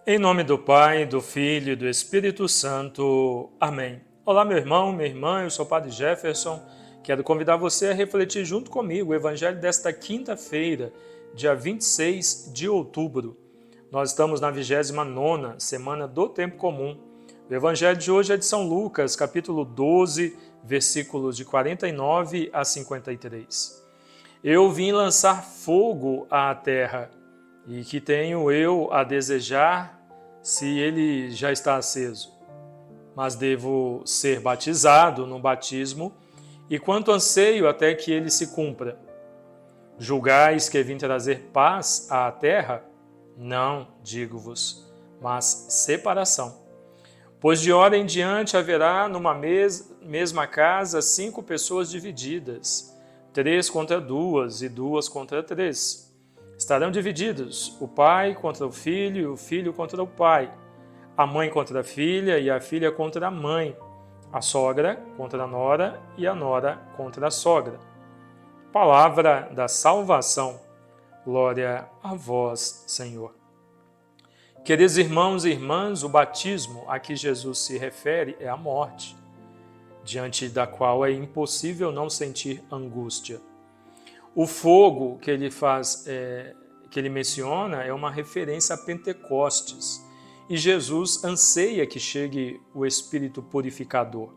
Em nome do Pai, do Filho e do Espírito Santo. Amém. Olá, meu irmão, minha irmã, eu sou o Padre Jefferson. Quero convidar você a refletir junto comigo o Evangelho desta quinta-feira, dia 26 de outubro. Nós estamos na 29ª semana do Tempo Comum. O Evangelho de hoje é de São Lucas, capítulo 12, versículos de 49 a 53. Eu vim lançar fogo à terra, e que tenho eu a desejar se ele já está aceso. Mas devo ser batizado no batismo, e quanto anseio até que ele se cumpra. Julgais que vim trazer paz à terra? Não, digo-vos, mas separação. Pois de hora em diante haverá numa mesma casa 5 pessoas divididas, 3 contra 2 e 2 contra 3. Estarão divididos o pai contra o filho e o filho contra o pai, a mãe contra a filha e a filha contra a mãe, a sogra contra a nora e a nora contra a sogra. Palavra da salvação. Glória a vós, Senhor. Queridos irmãos e irmãs, o batismo a que Jesus se refere é a morte, diante da qual é impossível não sentir angústia. O fogo que ele menciona é uma referência a Pentecostes, e Jesus anseia que chegue o Espírito purificador.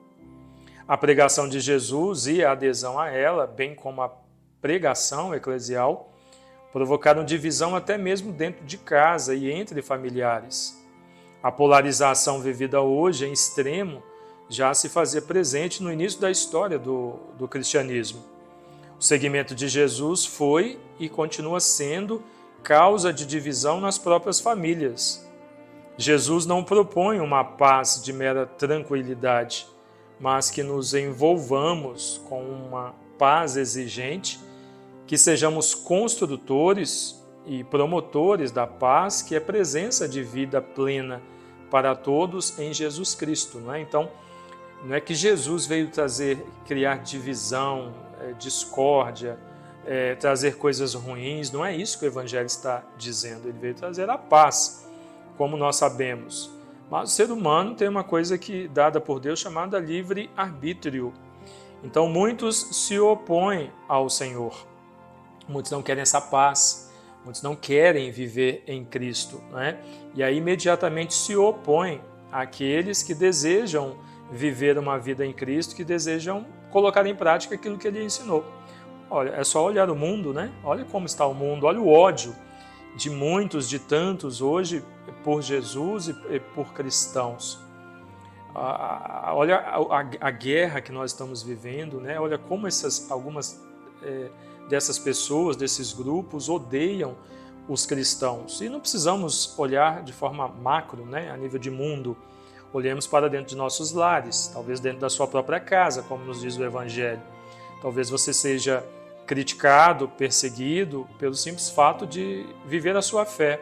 A pregação de Jesus e a adesão a ela, bem como a pregação eclesial, provocaram divisão até mesmo dentro de casa e entre familiares. A polarização vivida hoje em extremo já se fazia presente no início da história do cristianismo. O seguimento de Jesus foi e continua sendo causa de divisão nas próprias famílias. Jesus não propõe uma paz de mera tranquilidade, mas que nos envolvamos com uma paz exigente, que sejamos construtores e promotores da paz, que é presença de vida plena para todos em Jesus Cristo, não é? Então, não é que Jesus veio criar divisão, discórdia, trazer coisas ruins, não é isso que o Evangelho está dizendo. Ele veio trazer a paz, como nós sabemos. Mas o ser humano tem uma coisa dada por Deus chamada livre-arbítrio. Então muitos se opõem ao Senhor. Muitos não querem essa paz, muitos não querem viver em Cristo, né? E aí imediatamente se opõem àqueles que desejam viver uma vida em Cristo, que desejam colocar em prática aquilo que ele ensinou. Olha, é só olhar o mundo, né? Olha como está o mundo, olha o ódio de muitos, de tantos hoje por Jesus e por cristãos. Olha a guerra que nós estamos vivendo, né? Olha como algumas dessas pessoas, desses grupos, odeiam os cristãos. E não precisamos olhar de forma macro, né? A nível de mundo. Olhemos para dentro de nossos lares, talvez dentro da sua própria casa, como nos diz o Evangelho. Talvez você seja criticado, perseguido, pelo simples fato de viver a sua fé.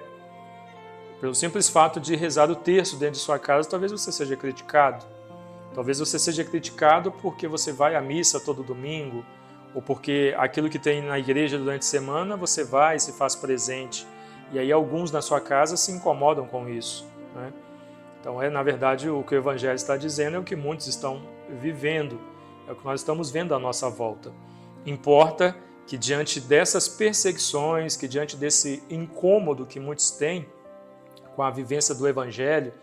Pelo simples fato de rezar o terço dentro de sua casa, talvez você seja criticado. Talvez você seja criticado porque você vai à missa todo domingo, ou porque aquilo que tem na igreja durante a semana, você vai e se faz presente. E aí alguns na sua casa se incomodam com isso, né? Então, na verdade, o que o Evangelho está dizendo é o que muitos estão vivendo, é o que nós estamos vendo à nossa volta. Importa que diante dessas perseguições, que diante desse incômodo que muitos têm com a vivência do Evangelho,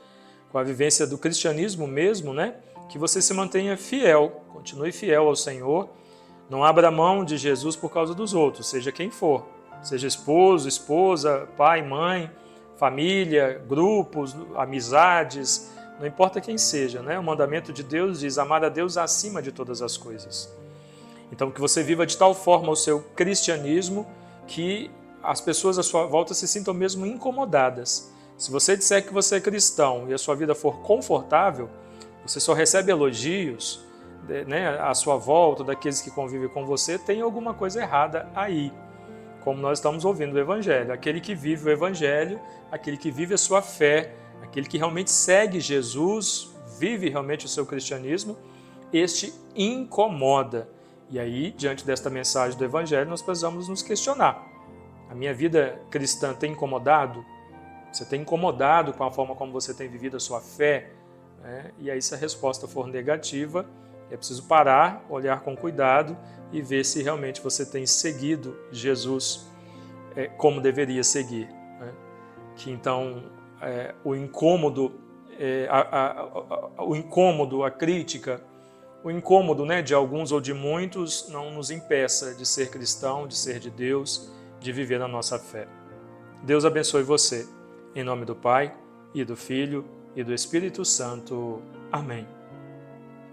com a vivência do cristianismo mesmo, né, que você se mantenha fiel, continue fiel ao Senhor, não abra mão de Jesus por causa dos outros, seja quem for, seja esposo, esposa, pai, mãe, família, grupos, amizades, não importa quem seja, né? O mandamento de Deus diz amar a Deus acima de todas as coisas. Então que você viva de tal forma o seu cristianismo que as pessoas à sua volta se sintam mesmo incomodadas. Se você disser que você é cristão e a sua vida for confortável, você só recebe elogios, né, à sua volta, daqueles que convivem com você, tem alguma coisa errada aí. Como nós estamos ouvindo o Evangelho. Aquele que vive o Evangelho, aquele que vive a sua fé, aquele que realmente segue Jesus, vive realmente o seu cristianismo, este incomoda. E aí, diante desta mensagem do Evangelho, nós precisamos nos questionar. A minha vida cristã tem incomodado? Você tem incomodado com a forma como você tem vivido a sua fé? E aí, se a resposta for negativa, é preciso parar, olhar com cuidado e ver se realmente você tem seguido Jesus como deveria seguir. Que então o incômodo, a crítica, o incômodo, de alguns ou de muitos não nos impeça de ser cristão, de ser de Deus, de viver na nossa fé. Deus abençoe você. Em nome do Pai, e do Filho, e do Espírito Santo. Amém.